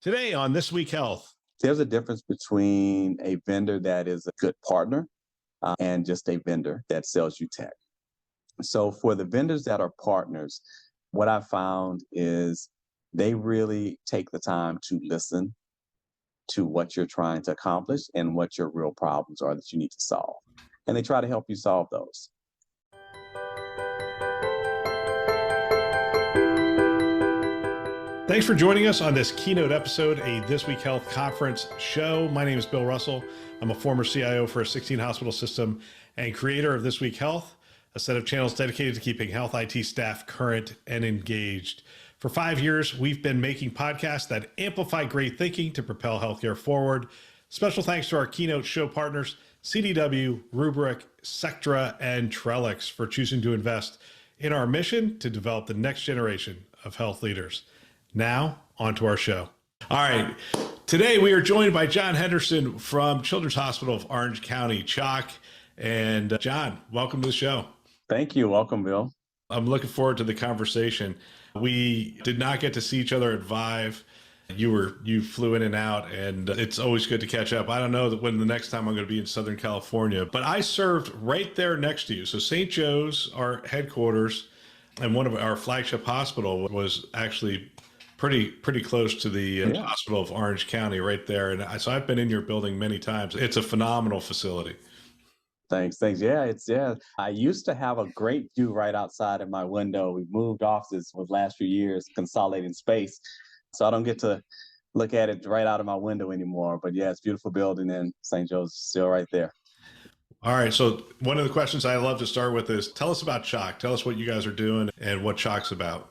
Today on This Week Health. There's a difference between a vendor that is a good partner and just a vendor that sells you tech. So for the vendors that are partners, what I found is they really take the time to listen to what you're trying to accomplish and what your real problems are that you need to solve. And they try to help you solve those. Thanks for joining us on this Keynote episode, a This Week Health conference show. My name is Bill Russell. I'm a former CIO for a 16-hospital system and creator of This Week Health, a set of channels dedicated to keeping health IT staff current and engaged. For 5 years, we've been making podcasts that amplify great thinking to propel healthcare forward. Special thanks to our Keynote show partners, CDW, Rubrik, Sectra, and Trellix for choosing to invest in our mission to develop the next generation of health leaders. Now, on to our show. All right. Today, we are joined by John Henderson from Children's Hospital of Orange County, CHOC. And John, welcome to the show. Thank you. Welcome, Bill. I'm looking forward to the conversation. We did not get to see each other at Vive. You flew in and out, and it's always good to catch up. I don't know when the next time I'm going to be in Southern California, but I served right there next to you. So St. Joe's, our headquarters, and one of our flagship hospital was actually pretty close to the Hospital of Orange County right there. And so I've been in your building many times. It's a phenomenal facility. Thanks. Yeah. I used to have a great view right outside of my window. We've moved offices for the last few years, consolidating space. So I don't get to look at it right out of my window anymore. But yeah, it's a beautiful building, and St. Joe's is still right there. All right. So one of the questions I love to start with is tell us about CHOC. Tell us what you guys are doing and what CHOC's about.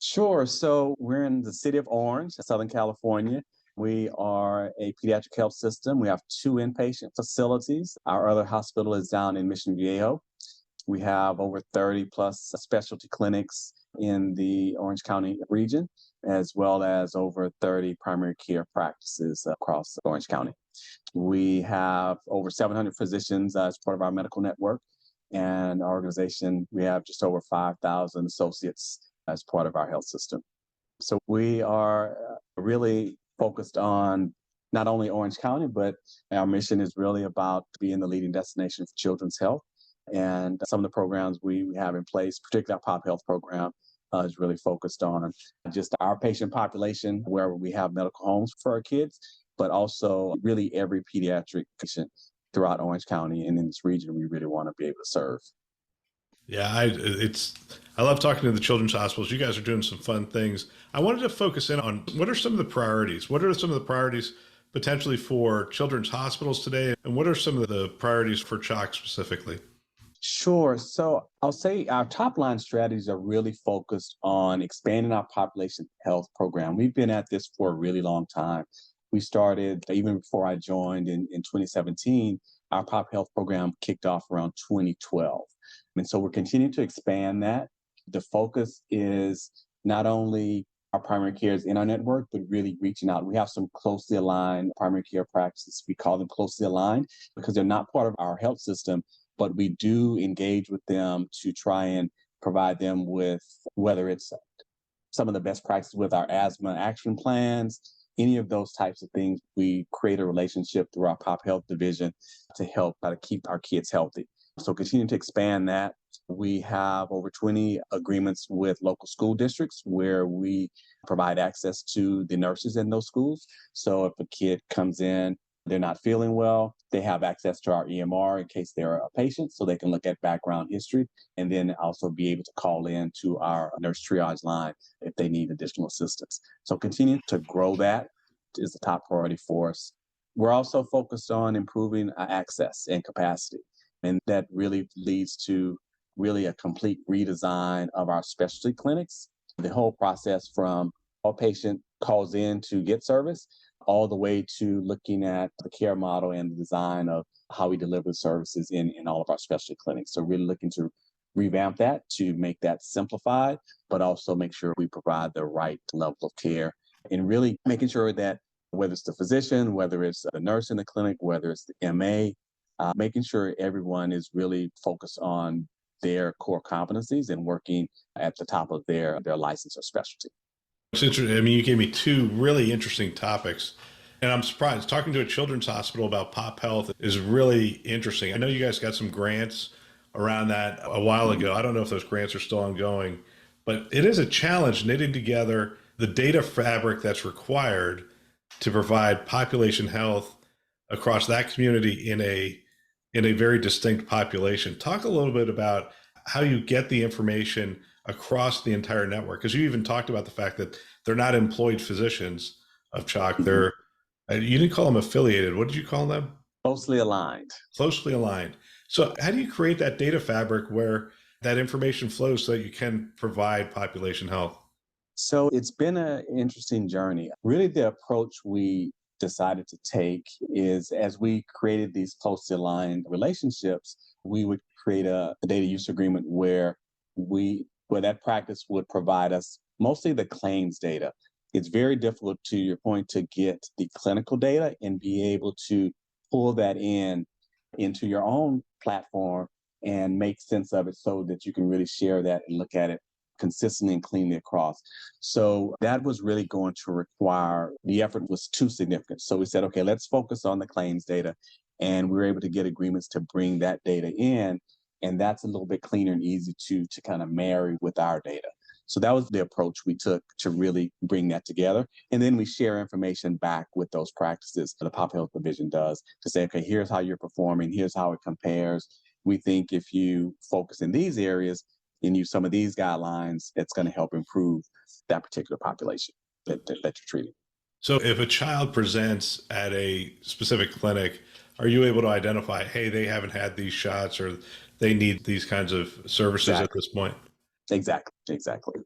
Sure. So we're in the city of Orange, Southern California. We are a pediatric health system. We have 2 inpatient facilities. Our other hospital is down in Mission Viejo. We have over 30 plus specialty clinics in the Orange County region, as well as over 30 primary care practices across Orange County. We have over 700 physicians as part of our medical network, and our organization, we have just over 5,000 associates as part of our health system. So we are really focused on not only Orange County, but our mission is really about being the leading destination for children's health. And some of the programs we have in place, particularly our Pop Health program, is really focused on just our patient population, where we have medical homes for our kids, but also really every pediatric patient throughout Orange County and in this region we really want to be able to serve. Yeah, I love talking to the children's hospitals. You guys are doing some fun things. I wanted to focus in on what are some of the priorities? What are some of the priorities potentially for children's hospitals today? And what are some of the priorities for CHOC specifically? Sure. So I'll say our top line strategies are really focused on expanding our population health program. We've been at this for a really long time. We started even before I joined in 2017. Our Pop Health program kicked off around 2012. And so we're continuing to expand that. The focus is not only our primary cares in our network, but really reaching out. We have some closely aligned primary care practices. We call them closely aligned because they're not part of our health system, but we do engage with them to try and provide them with, whether it's some of the best practices with our asthma action plans, any of those types of things. We create a relationship through our Pop Health division to help keep our kids healthy. So continue to expand that. We have over 20 agreements with local school districts where we provide access to the nurses in those schools. So if a kid comes in, they're not feeling well, they have access to our EMR in case they're a patient, so they can look at background history and then also be able to call in to our nurse triage line if they need additional assistance. So continue to grow that is the top priority for us. We're also focused on improving access and capacity. And that really leads to really a complete redesign of our specialty clinics. The whole process from a patient calls in to get service, all the way to looking at the care model and the design of how we deliver services in all of our specialty clinics. So really looking to revamp that to make that simplified, but also make sure we provide the right level of care and really making sure that whether it's the physician, whether it's the nurse in the clinic, whether it's the MA, making sure everyone is really focused on their core competencies and working at the top of their license or specialty. It's interesting. I mean, you gave me two really interesting topics, and I'm surprised. Talking to a children's hospital about pop health is really interesting. I know you guys got some grants around that a while Mhm. ago. I don't know if those grants are still ongoing, but it is a challenge knitting together the data fabric that's required to provide population health across that community in a very distinct population. Talk a little bit about how you get the information across the entire network, because you even talked about the fact that they're not employed physicians of CHOC. Mhm. They're you didn't call them affiliated. What did you call them? Closely aligned. Closely aligned. So how do you create that data fabric where that information flows so that you can provide population health? So it's been an interesting journey. Really, the approach we decided to take is as we created these closely aligned relationships, we would create a data use agreement where that practice would provide us mostly the claims data. It's very difficult, to your point, to get the clinical data and be able to pull that into your own platform and make sense of it so that you can really share that and look at it consistently and cleanly across. So that was really going to require, the effort was too significant. So we said, okay, let's focus on the claims data. And we were able to get agreements to bring that data in. And that's a little bit cleaner and easy to kind of marry with our data. So that was the approach we took to really bring that together. And then we share information back with those practices. The Pop Health Division does to say, okay, here's how you're performing, here's how it compares. We think if you focus in these areas and use some of these guidelines, it's going to help improve that particular population that you're treating. So if a child presents at a specific clinic, are you able to identify, hey, they haven't had these shots or they need these kinds of services at Exactly. this point? Exactly. Exactly.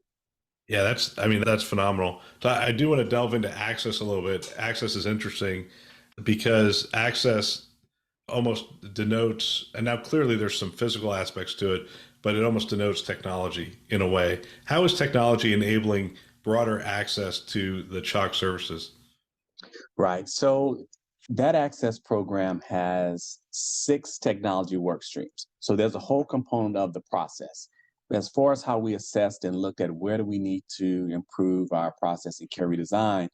Yeah, I mean, that's phenomenal. So I do want to delve into access a little bit. Access is interesting because access almost denotes, and now clearly there's some physical aspects to it, but it almost denotes technology in a way. How is technology enabling broader access to the CHOC services? Right. So that access program has 6 technology work streams. So there's a whole component of the process. As far as how we assessed and looked at where do we need to improve our process and care redesign,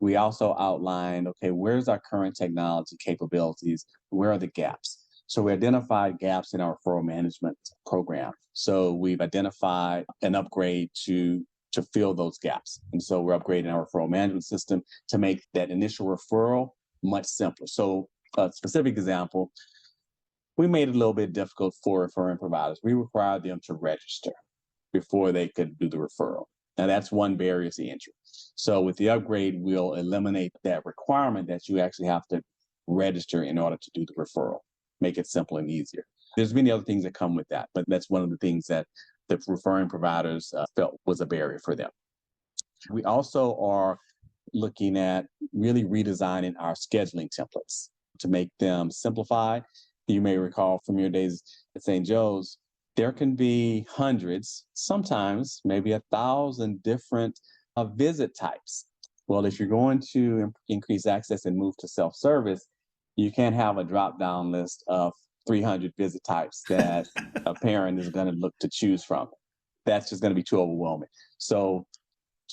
we also outlined, okay, where's our current technology capabilities? Where are the gaps? So we identified gaps in our referral management program. So we've identified an upgrade to fill those gaps. And so we're upgrading our referral management system to make that initial referral much simpler. So a specific example, we made it a little bit difficult for referring providers. We required them to register before they could do the referral. Now that's one barrier to entry. So with the upgrade, we'll eliminate that requirement that you actually have to register in order to do the referral, make it simple and easier. There's many other things that come with that, but that's one of the things that the referring providers felt was a barrier for them. We also are looking at really redesigning our scheduling templates to make them simplified. You may recall from your days at St. Joe's, there can be hundreds, sometimes maybe 1,000 different visit types. Well, if you're going to increase access and move to self-service, you can't have a drop-down list of 300 visit types that a parent is going to look to choose from. That's just going to be too overwhelming. So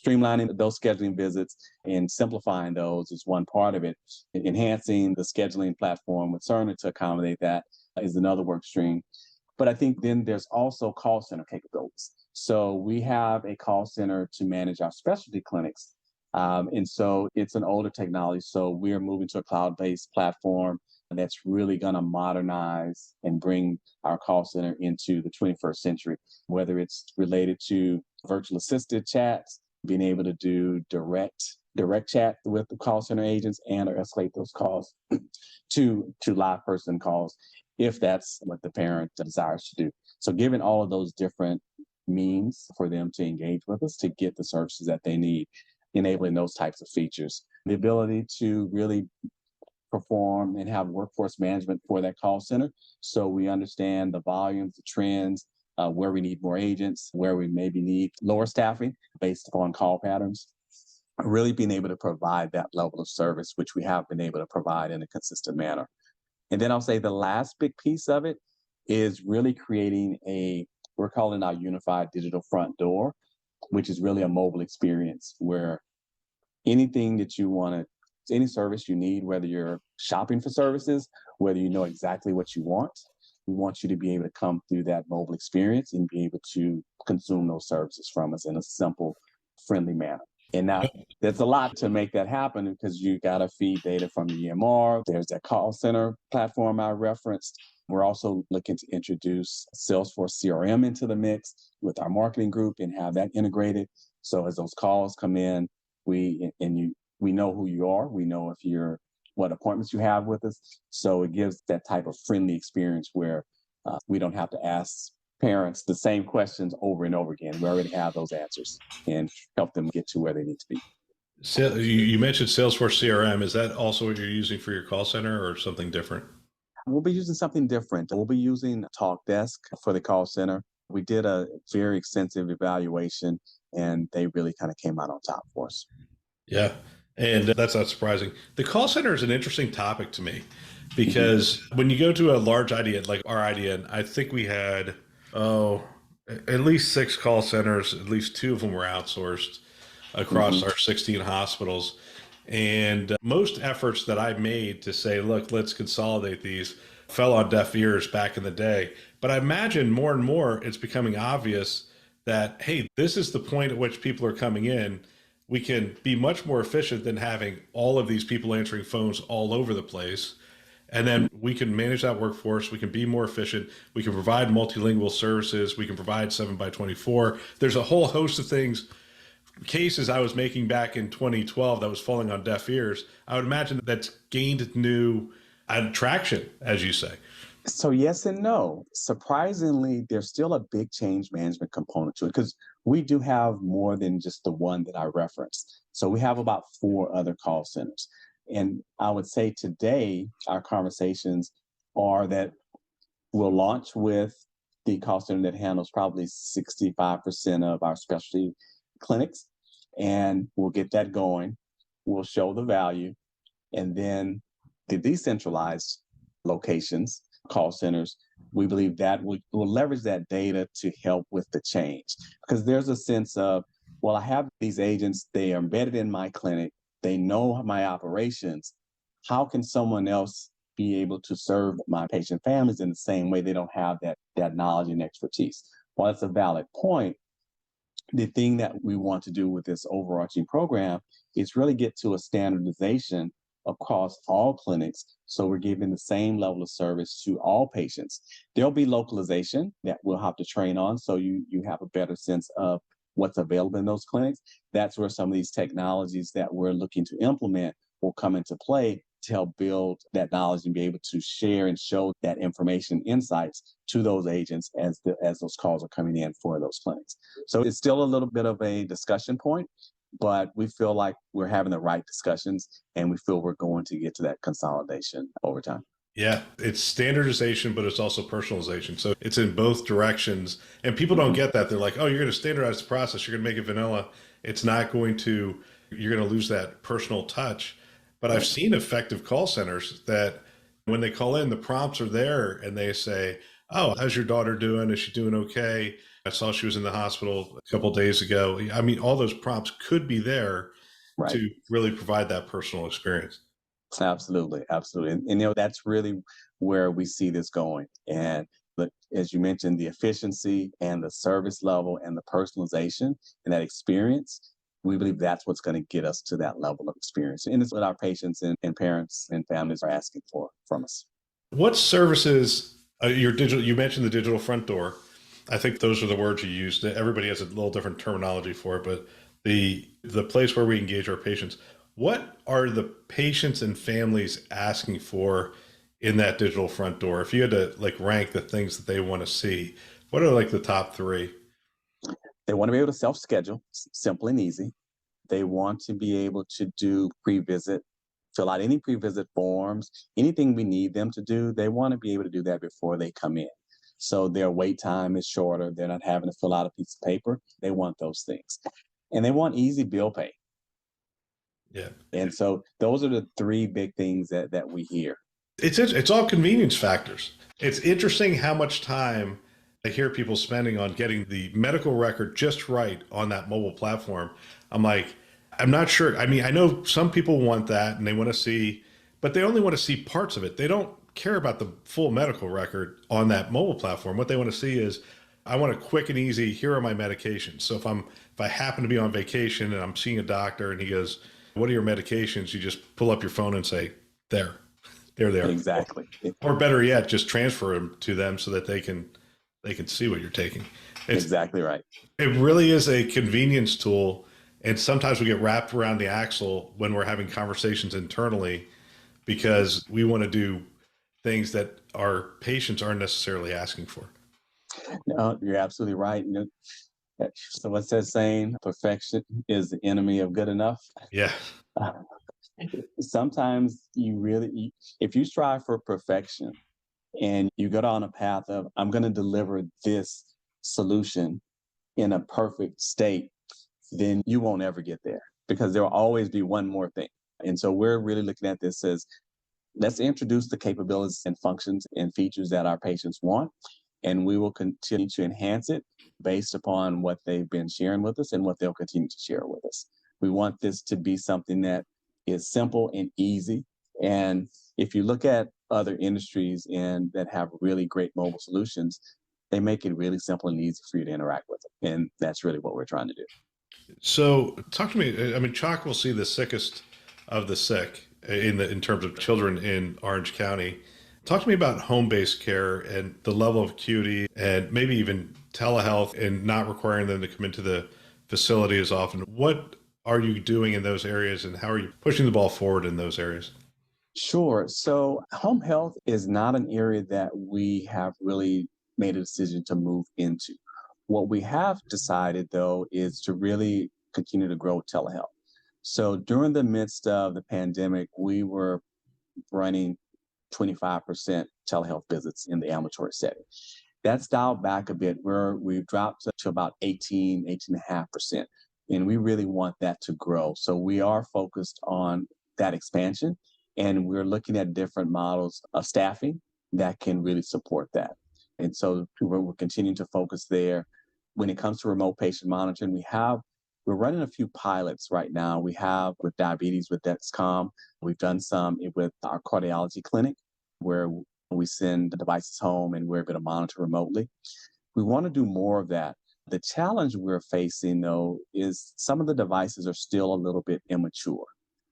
streamlining those scheduling visits and simplifying those is one part of it. Enhancing the scheduling platform with Cerner to accommodate that is another work stream. But I think then there's also call center capabilities. So we have a call center to manage our specialty clinics. And so it's an older technology. So we're moving to a cloud-based platform that's really going to modernize and bring our call center into the 21st century, whether it's related to virtual assisted chats, being able to do direct chat with the call center agents and or escalate those calls to live person calls if that's what the parent desires to do. So given all of those different means for them to engage with us to get the services that they need, enabling those types of features, the ability to really perform and have workforce management for that call center. So we understand the volumes, the trends, where we need more agents, where we maybe need lower staffing based upon call patterns. Really being able to provide that level of service, which we have been able to provide in a consistent manner. And then I'll say the last big piece of it is really creating we're calling our unified digital front door, which is really a mobile experience where anything that you want to, any service you need, whether you're shopping for services, whether you know exactly what you want, we want you to be able to come through that mobile experience and be able to consume those services from us in a simple, friendly manner. And now there's a lot to make that happen because you got to feed data from the EMR. There's that call center platform I referenced. We're also looking to introduce Salesforce CRM into the mix with our marketing group and have that integrated. So as those calls come in, we know who you are. We know what appointments you have with us. So it gives that type of friendly experience where we don't have to ask parents the same questions over and over again. We already have those answers and help them get to where they need to be. So you mentioned Salesforce CRM. Is that also what you're using for your call center or something different? We'll be using something different. We'll be using TalkDesk for the call center. We did a very extensive evaluation and they really kind of came out on top for us. Yeah. And that's not surprising. The call center is an interesting topic to me because when you go to a large IDN, like our IDN, I think we had, at least 6 call centers, at least 2 of them were outsourced across our 16 hospitals. And most efforts that I made to say, look, let's consolidate these fell on deaf ears back in the day. But I imagine more and more it's becoming obvious that, hey, this is the point at which people are coming in. We can be much more efficient than having all of these people answering phones all over the place. And then we can manage that workforce. We can be more efficient. We can provide multilingual services. We can provide 7x24. There's a whole host of things, cases I was making back in 2012 that was falling on deaf ears. I would imagine that's gained new traction, as you say. So yes and no. Surprisingly, there's still a big change management component to it because we do have more than just the one that I referenced. So we have about 4 other call centers. And I would say today, our conversations are that we'll launch with the call center that handles probably 65% of our specialty clinics, and we'll get that going. We'll show the value. And then the decentralized locations, call centers, we believe that we'll leverage that data to help with the change. Because there's a sense of, well, I have these agents, they are embedded in my clinic, they know my operations. How can someone else be able to serve my patient families in the same way? They don't have that knowledge and expertise. While that's a valid point, the thing that we want to do with this overarching program is really get to a standardization across all clinics. So we're giving the same level of service to all patients. There'll be localization that we'll have to train on. So you have a better sense of what's available in those clinics. That's where some of these technologies that we're looking to implement will come into play to help build that knowledge and be able to share and show that information, insights to those agents as those calls are coming in for those clinics. So it's still a little bit of a discussion point, but we feel like we're having the right discussions and we feel we're going to get to that consolidation over time. Yeah, it's standardization, but it's also personalization. So it's in both directions. And people don't get that. They're like, oh, you're going to standardize the process. You're going to make it vanilla. It's not going to, you're going to lose that personal touch. But I've seen effective call centers that when they call in, the prompts are there and they say, oh, how's your daughter doing? Is she doing okay? I saw she was in the hospital a couple of days ago. I mean, all those prompts could be there to really provide that personal experience. Absolutely. Absolutely. And that's really where we see this going. And but as you mentioned, the efficiency and the service level and the personalization and that experience, we believe that's what's going to get us to that level of experience. And it's what our patients and parents and families are asking for from us. What services, you mentioned the digital front door. I think those are the words you used. Everybody has a little different terminology for it, but the place where we engage our patients. What are the patients and families asking for in that digital front door? If you had to rank the things that they want to see, what are the top 3? They want to be able to self-schedule, simple and easy. They want to be able to do pre-visit, fill out any pre-visit forms, anything we need them to do. They want to be able to do that before they come in. So their wait time is shorter. They're not having to fill out a piece of paper. They want those things. And they want easy bill pay. Yeah. And so those are the 3 big things that we hear. It's all convenience factors. It's interesting how much time I hear people spending on getting the medical record just right on that mobile platform. I'm like, I'm not sure. I mean, I know some people want that and they want to see, but they only want to see parts of it. They don't care about the full medical record on that mobile platform. What they want to see is, I want a quick and easy, here are my medications. So if I happen to be on vacation and I'm seeing a doctor and he goes, what are your medications? You just pull up your phone and say, there, they're there. Exactly. Or better yet, just transfer them to them so that they can see what you're taking. Exactly right. It really is a convenience tool. And sometimes we get wrapped around the axle when we're having conversations internally because we want to do things that our patients aren't necessarily asking for. No, you're absolutely right. So what's that saying? Perfection is the enemy of good enough. Yeah. Sometimes if you strive for perfection and you go down a path of, I'm going to deliver this solution in a perfect state, then you won't ever get there because there will always be one more thing. And so we're really looking at this as, let's introduce the capabilities and functions and features that our patients want, and we will continue to enhance it based upon what they've been sharing with us and what they'll continue to share with us. We want this to be something that is simple and easy. And if you look at other industries and that have really great mobile solutions, they make it really simple and easy for you to interact with them. And that's really what we're trying to do. So talk to me. I mean, CHOC will see the sickest of the sick in terms of children in Orange County. Talk to me about home-based care and the level of acuity and maybe even telehealth and not requiring them to come into the facility as often. What are you doing in those areas and how are you pushing the ball forward in those areas? Sure. So home health is not an area that we have really made a decision to move into. What we have decided, though, is to really continue to grow telehealth. So during the midst of the pandemic, we were running 25% telehealth visits in the ambulatory setting. That's dialed back a bit where we've dropped to about 18.5%. And we really want that to grow. So we are focused on that expansion and we're looking at different models of staffing that can really support that. And so we're continuing to focus there. When it comes to remote patient monitoring, we're running a few pilots right now. We have with diabetes with Dexcom. We've done some with our cardiology clinic where we send the devices home and we're able to monitor remotely. We want to do more of that. The challenge we're facing, though, is some of the devices are still a little bit immature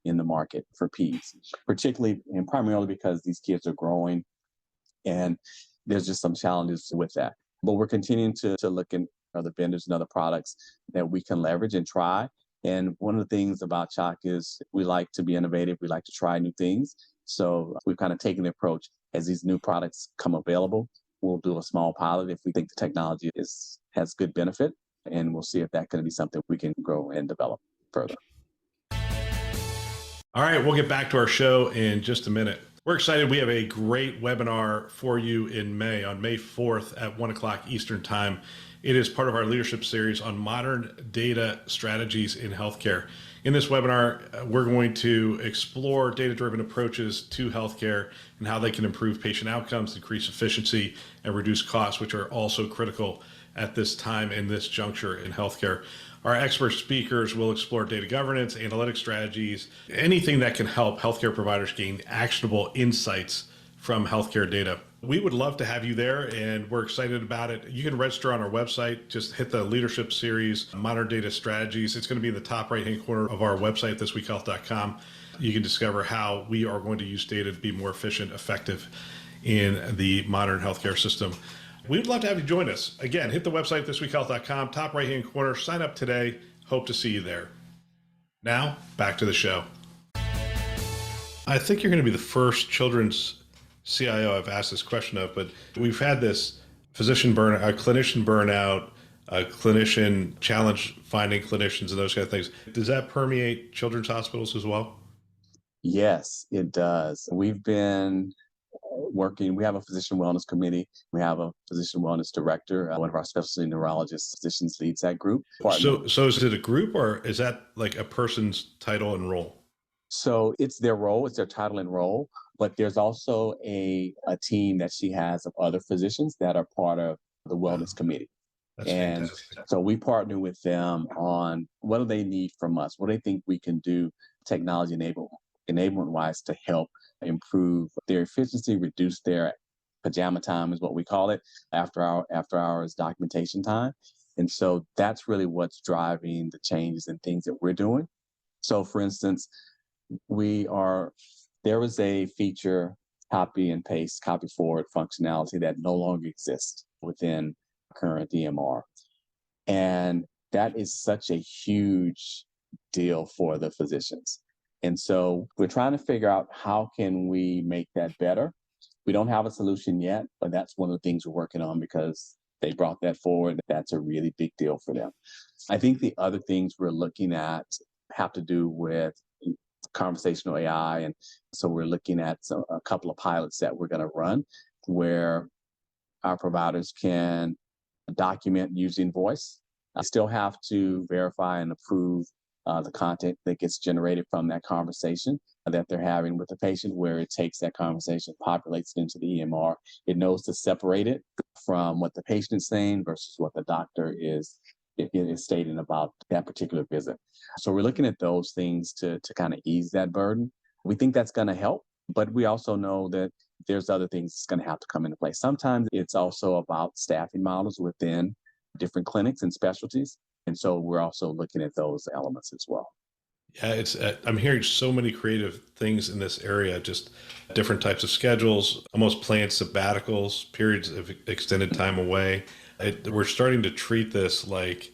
in the market for peds, particularly and primarily because these kids are growing and there's just some challenges with that. But we're continuing to look in other vendors and other products that we can leverage and try. And one of the things about CHOC is we like to be innovative. We like to try new things. So we've kind of taken the approach as these new products come available, we'll do a small pilot if we think the technology has good benefit, and we'll see if that can be something we can grow and develop further. All right, we'll get back to our show in just a minute. We're excited. We have a great webinar for you in May, on May 4th at 1 o'clock Eastern Time. It is part of our leadership series on modern data strategies in healthcare. In this webinar, we're going to explore data-driven approaches to healthcare and how they can improve patient outcomes, increase efficiency, and reduce costs, which are also critical at this time in this juncture in healthcare. Our expert speakers will explore data governance, analytic strategies, anything that can help healthcare providers gain actionable insights from healthcare data. We would love to have you there, and we're excited about it. You can register on our website. Just hit the leadership series, Modern Data Strategies. It's going to be in the top right-hand corner of our website, thisweekhealth.com. You can discover how we are going to use data to be more efficient, effective in the modern healthcare system. We'd love to have you join us. Again, hit the website, thisweekhealth.com, top right-hand corner. Sign up today. Hope to see you there. Now, back to the show. I think you're going to be the first children's CIO I've asked this question of, but we've had this physician burnout, a clinician burnout, a clinician challenge finding clinicians and those kind of things. Does that permeate children's hospitals as well? Yes, it does. We've been working, we have a physician wellness committee. We have a physician wellness director. One of our specialty neurologist physicians leads that group. So is it a group or is that like a person's title and role? So it's their role, it's their title and role, but there's also a team that she has of other physicians that are part of the wellness committee. That's And fantastic. so we partner with them on what do they need from us? What do they think we can do technology enablement wise to help improve their efficiency, reduce their pajama time is what we call it, after hours documentation time. And so that's really what's driving the changes and things that we're doing. So for instance, there was a feature, copy and paste, copy forward functionality that no longer exists within current EMR. And that is such a huge deal for the physicians. And so we're trying to figure out how can we make that better. We don't have a solution yet, but that's one of the things we're working on because they brought that forward. That's a really big deal for them. I think the other things we're looking at have to do with conversational AI. And so we're looking at a couple of pilots that we're going to run where our providers can document using voice. I still have to verify and approve the content that gets generated from that conversation that they're having with the patient, where it takes that conversation, populates it into the EMR. It knows to separate it from what the patient is saying versus what the doctor is stating about that particular visit. So we're looking at those things to kind of ease that burden. We think that's going to help, but we also know that there's other things that's going to have to come into play. Sometimes it's also about staffing models within different clinics and specialties. And so we're also looking at those elements as well. Yeah, it's I'm hearing so many creative things in this area, just different types of schedules, almost planned sabbaticals, periods of extended time away. We're starting to treat this like,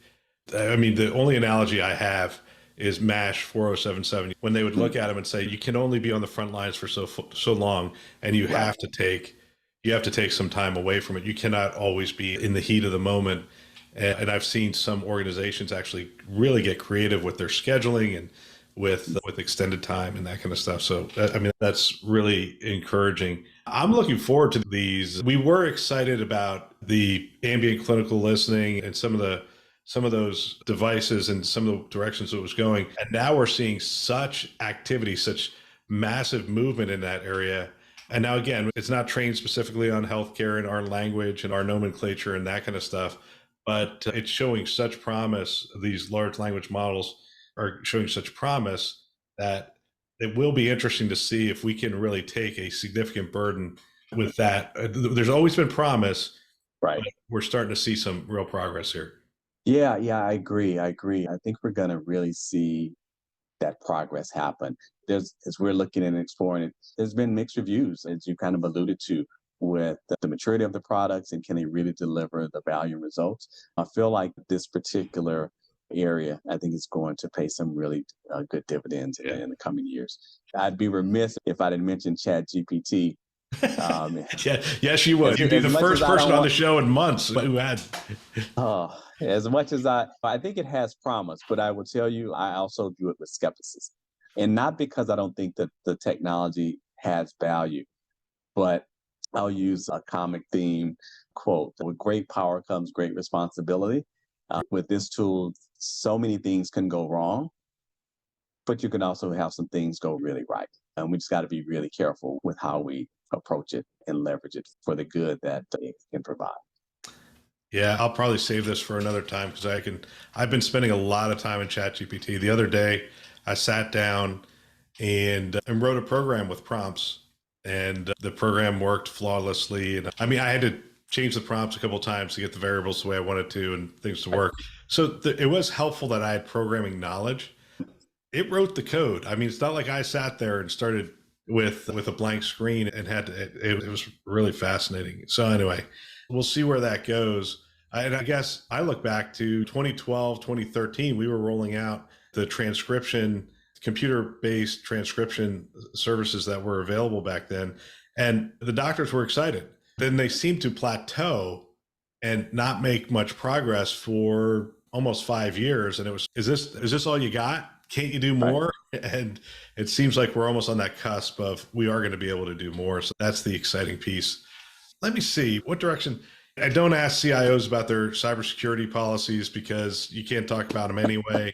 I mean, the only analogy I have is MASH 4077, when they would look at him and say, you can only be on the front lines for so long, and you have to take some time away from it. You cannot always be in the heat of the moment. And I've seen some organizations actually really get creative with their scheduling and with extended time and that kind of stuff. So, I mean, that's really encouraging. I'm looking forward to these. We were excited about the ambient clinical listening and some of those devices and some of the directions it was going. And now we're seeing such activity, such massive movement in that area. And now, again, it's not trained specifically on healthcare and our language and our nomenclature and that kind of stuff, but it's showing such promise. These large language models are showing such promise that it will be interesting to see if we can really take a significant burden with that. There's always been promise, Right. but we're starting to see some real progress here. Yeah, I agree. I think we're going to really see that progress happen. As we're looking and exploring it, there's been mixed reviews, as you kind of alluded to, with the maturity of the products and can they really deliver the value and results. I feel like this particular area, I think, is going to pay some really good dividends in the coming years. I'd be remiss if I didn't mention ChatGPT. Yeah, yes, you would. You'd be the first person on the show in months who had. As much as I think it has promise, but I will tell you, I also view it with skepticism. And not because I don't think that the technology has value, but I'll use a comic theme quote: with great power comes great responsibility. With this tool, so many things can go wrong, but you can also have some things go really right. And we just got to be really careful with how we approach it and leverage it for the good that it can provide. Yeah, I'll probably save this for another time because I've been spending a lot of time in ChatGPT. The other day, I sat down and wrote a program with prompts, and the program worked flawlessly. And I mean, I had to change the prompts a couple of times to get the variables the way I wanted to and things to work. So it was helpful that I had programming knowledge. It wrote the code. I mean, it's not like I sat there and started with a blank screen and had to, it was really fascinating. So anyway, we'll see where that goes. And I guess I look back to 2012, 2013, we were rolling out the computer-based transcription services that were available back then. And the doctors were excited. Then they seemed to plateau and not make much progress for almost 5 years. And it was, is this all you got? Can't you do more? Right. And it seems like we're almost on that cusp of we are going to be able to do more. So that's the exciting piece. Let me see what direction. I don't ask CIOs about their cybersecurity policies because you can't talk about them anyway.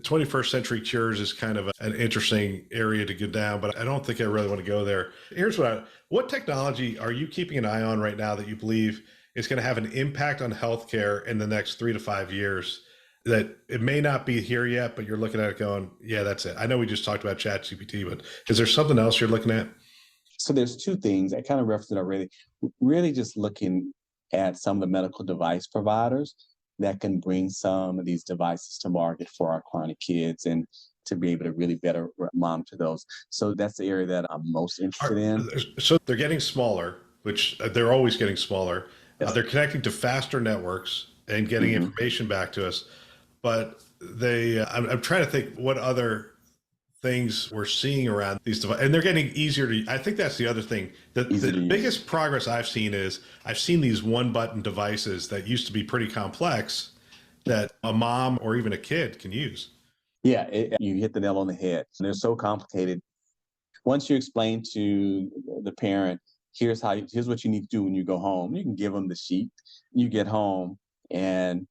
21st century cures is kind of an interesting area to get down, but I don't think I really want to go there. Here's what technology are you keeping an eye on right now that you believe is going to have an impact on healthcare in the next 3 to 5 years that it may not be here yet, but you're looking at it going, yeah, that's it. I know we just talked about ChatGPT, but is there something else you're looking at? So there's two things I kind of referenced it already. Really just looking at some of the medical device providers that can bring some of these devices to market for our chronic kids and to be able to really better monitor those. So that's the area that I'm most interested in. So they're getting smaller, which they're always getting smaller. Yes. They're connecting to faster networks and getting hmm information back to us. But I'm trying to think what other things we're seeing around these devices, and they're getting easier to. I think that's the other thing. Easy The to use. biggest progress I've seen is I've seen these one button devices that used to be pretty complex that a mom or even a kid can use. Yeah, you hit the nail on the head. They're so complicated. Once you explain to the parent, here's what you need to do when you go home. You can give them the sheet. You get home, and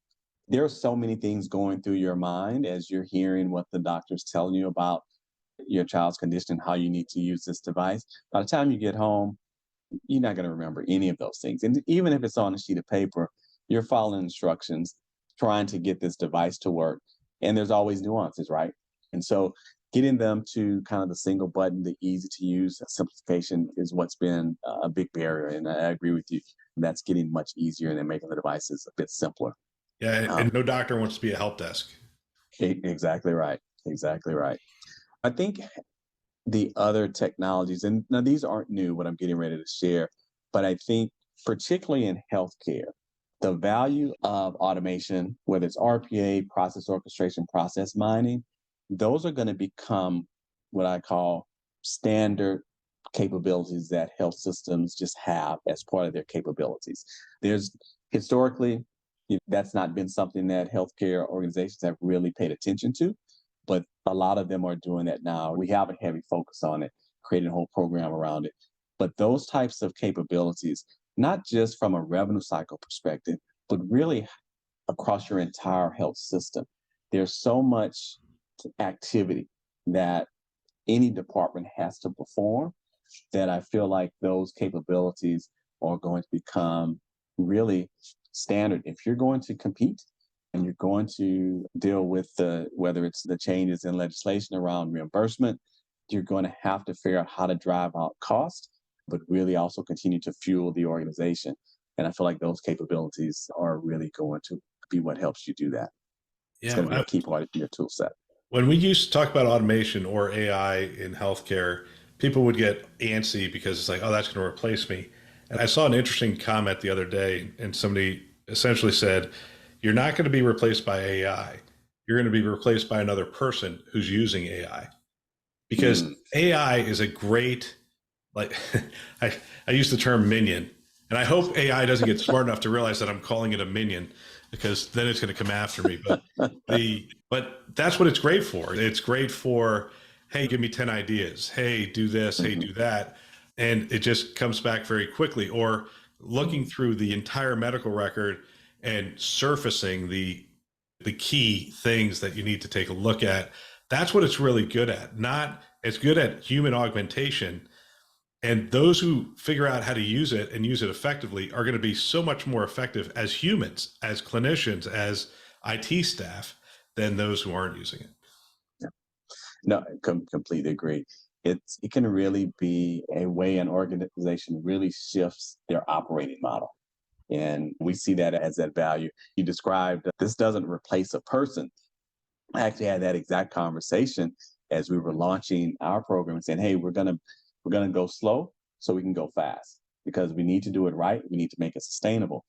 there are so many things going through your mind as you're hearing what the doctor's telling you about your child's condition, how you need to use this device. By the time you get home, you're not going to remember any of those things. And even if it's on a sheet of paper, you're following instructions, trying to get this device to work. And there's always nuances, right? And so getting them to kind of the single button, the easy to use simplification is what's been a big barrier. And I agree with you. That's getting much easier than making the devices a bit simpler. Yeah, Um, and no doctor wants to be a help desk. exactly right. Exactly right. I think the other technologies, and now these aren't new, what I'm getting ready to share, but I think particularly in healthcare, the value of automation, whether it's RPA, process orchestration, process mining, those are going to become what I call standard capabilities that health systems just have as part of their capabilities. There's historically, that's not been something that healthcare organizations have really paid attention to, but a lot of them are doing that now. We have a heavy focus on it, creating a whole program around it. But those types of capabilities, not just from a revenue cycle perspective, but really across your entire health system, there's so much activity that any department has to perform that I feel like those capabilities are going to become really standard. If you're going to compete and you're going to deal with whether it's the changes in legislation around reimbursement, you're going to have to figure out how to drive out cost, but really also continue to fuel the organization. And I feel like those capabilities are really going to be what helps you do that. It's going to be Yeah, a key part of your tool set. when we used to talk about automation or AI in healthcare, people would get antsy because it's like, oh, that's going to replace me. And I saw an interesting comment the other day, and somebody essentially said, you're not going to be replaced by AI. You're going to be replaced by another person who's using AI. Because Mm. AI is a great, like, I use the term minion. And I hope AI doesn't get smart enough to realize that I'm calling it a minion, because then it's going to come after me. But that's what it's great for. It's great for, hey, give me 10 ideas. Hey, do this. Hey, Mhm. do that. And it just comes back very quickly. Or looking through the entire medical record and surfacing the key things that you need to take a look at. That's what it's really good at. Not it's good at human augmentation. And those who figure out how to use it and use it effectively are going to be so much more effective as humans, as clinicians, as IT staff than those who aren't using it. Yeah. No, completely agree. It can really be a way an organization really shifts their operating model. And we see that as that value. You described this doesn't replace a person. I actually had that exact conversation as we were launching our program and saying, hey, we're gonna go slow so we can go fast because we need to do it right. We need to make it sustainable.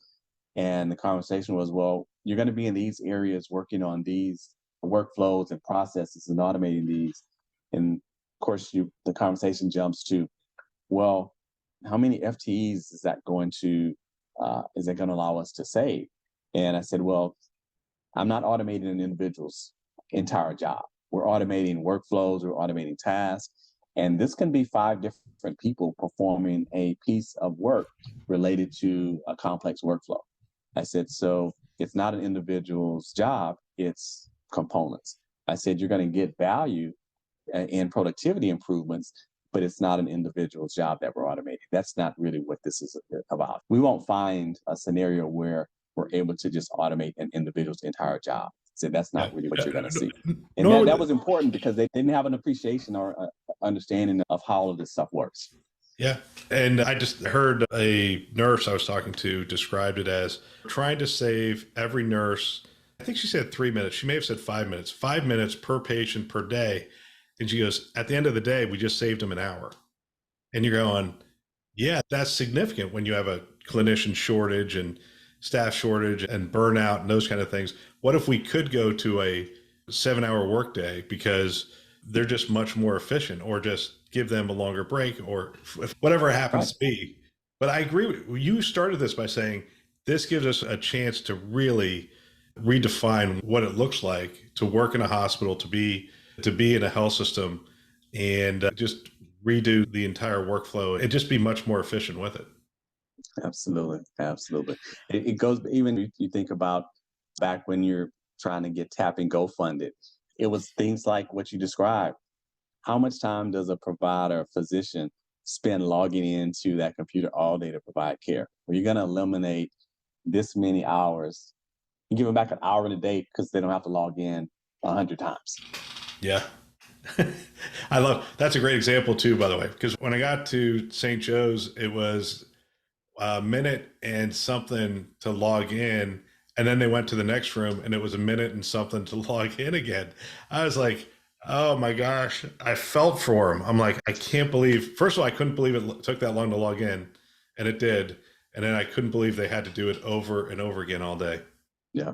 And the conversation was, well, you're going to be in these areas working on these workflows and processes and automating these. And of course, the conversation jumps to, well, how many FTEs is that going to allow us to save? And I said, well, I'm not automating an individual's entire job. We're automating workflows, we're automating tasks, and this can be 5 different people performing a piece of work related to a complex workflow. I said, so it's not an individual's job, it's components. I said, you're going to get value and productivity improvements, but it's not an individual's job that we're automating. That's not really what this is about. We won't find a scenario where we're able to just automate an individual's entire job. So that's Yeah. not really what you're going to see. And Nor that was important because they didn't have an appreciation or understanding of how all of this stuff works. Yeah. And I just heard a nurse I was talking to described it as trying to save every nurse. I think she said 3 minutes. She may have said 5 minutes, 5 minutes per patient per day. And she goes, at the end of the day, we just saved them an hour. And you're going, yeah, that's significant when you have a clinician shortage and staff shortage and burnout and those kind of things. What if we could go to a 7-hour workday because they're just much more efficient, or just give them a longer break, or whatever it happens to be. But I agree with you. You started this by saying this gives us a chance to really redefine what it looks like to work in a hospital, to be in a health system, and just redo the entire workflow and just be much more efficient with it. Absolutely. Absolutely. It goes, even if you think about back when you're trying to get Tap and Go funded, it was things like what you described. How much time does a provider, a physician, spend logging into that computer all day to provide care? Well, you're going to eliminate this many hours. You give them back an hour in a day because they don't have to log in 100 times. Yeah. That's a great example too, by the way, because when I got to St. Joe's, it was a minute and something to log in. And then they went to the next room and it was a minute and something to log in again. I was like, oh my gosh, I felt for him. I'm like, I can't believe, first of all, I couldn't believe it took that long to log in, and it did. And then I couldn't believe they had to do it over and over again all day. Yeah.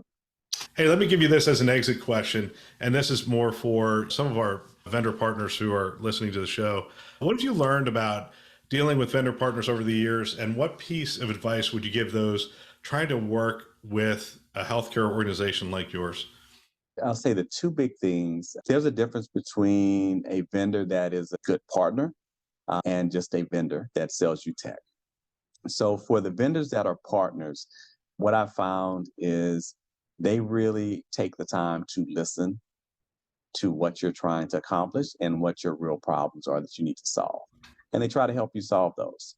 Hey, let me give you this as an exit question. And this is more for some of our vendor partners who are listening to the show. What have you learned about dealing with vendor partners over the years? And what piece of advice would you give those trying to work with a healthcare organization like yours? I'll say the two big things. There's a difference between a vendor that is a good partner and just a vendor that sells you tech. So for the vendors that are partners, what I found is they really take the time to listen to what you're trying to accomplish and what your real problems are that you need to solve. And they try to help you solve those.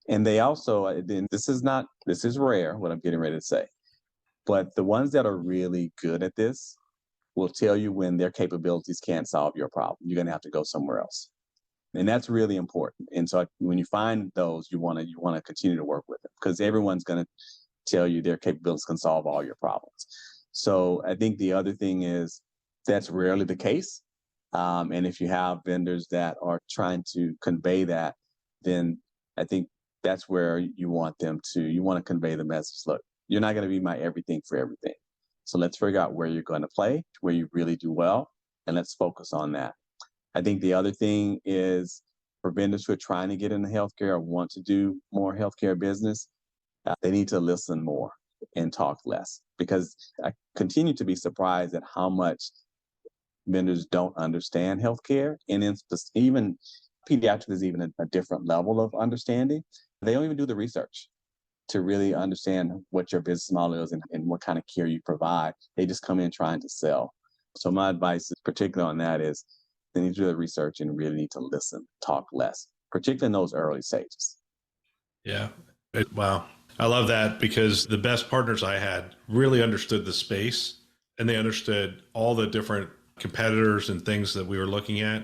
And they also, then this is rare, what I'm getting ready to say, but the ones that are really good at this will tell you when their capabilities can't solve your problem. You're going to have to go somewhere else. And that's really important. And so when you find those, you want to continue to work with them, because everyone's going to tell you their capabilities can solve all your problems. So I think the other thing is that's rarely the case. And if you have vendors that are trying to convey that, then I think that's where you want to convey the message. Look, you're not going to be my everything for everything. So let's figure out where you're going to play, where you really do well, and let's focus on that. I think the other thing is for vendors who are trying to get into healthcare or want to do more healthcare business, they need to listen more and talk less, because I continue to be surprised at how much vendors don't understand healthcare. And even pediatrics is even a different level of understanding. They don't even do the research to really understand what your business model is and what kind of care you provide. They just come in trying to sell. So my advice is particularly on that is they need to do the research and really need to listen, talk less, particularly in those early stages. Yeah. Wow. I love that, because the best partners I had really understood the space, and they understood all the different competitors and things that we were looking at.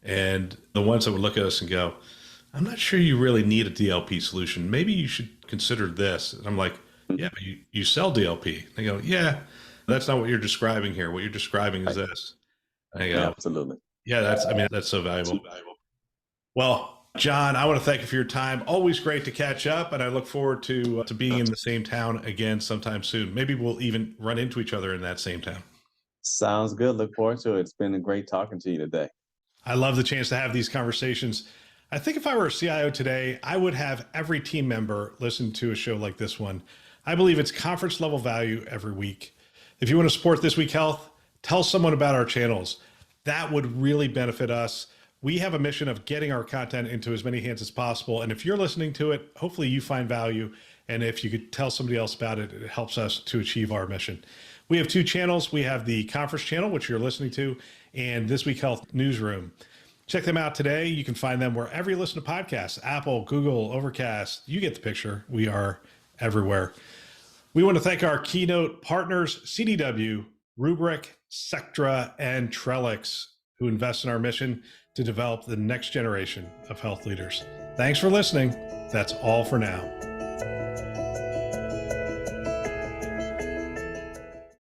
And the ones that would look at us and go, I'm not sure you really need a DLP solution. Maybe you should consider this. And I'm like, yeah, but you sell DLP. They go, yeah, that's not what you're describing here. What you're describing is this. I go, absolutely. Yeah, that's so valuable. Well, John, I want to thank you for your time. Always great to catch up, and I look forward to being in the same town again sometime soon. Maybe we'll even run into each other in that same town. Sounds good. Look forward to it. It's been great talking to you today. I love the chance to have these conversations. I think if I were a CIO today, I would have every team member listen to a show like this one. I believe it's conference level value every week. If you want to support This Week Health, tell someone about our channels. That would really benefit us. We have a mission of getting our content into as many hands as possible. And if you're listening to it, hopefully you find value. And if you could tell somebody else about it, it helps us to achieve our mission. We have two channels. We have the conference channel, which you're listening to, and This Week Health Newsroom. Check them out today. You can find them wherever you listen to podcasts, Apple, Google, Overcast. You get the picture. We are everywhere. We want to thank our Keynote partners, CDW, Rubrik, Sectra, and Trellix, who invest in our mission to develop the next generation of health leaders. Thanks for listening. That's all for now.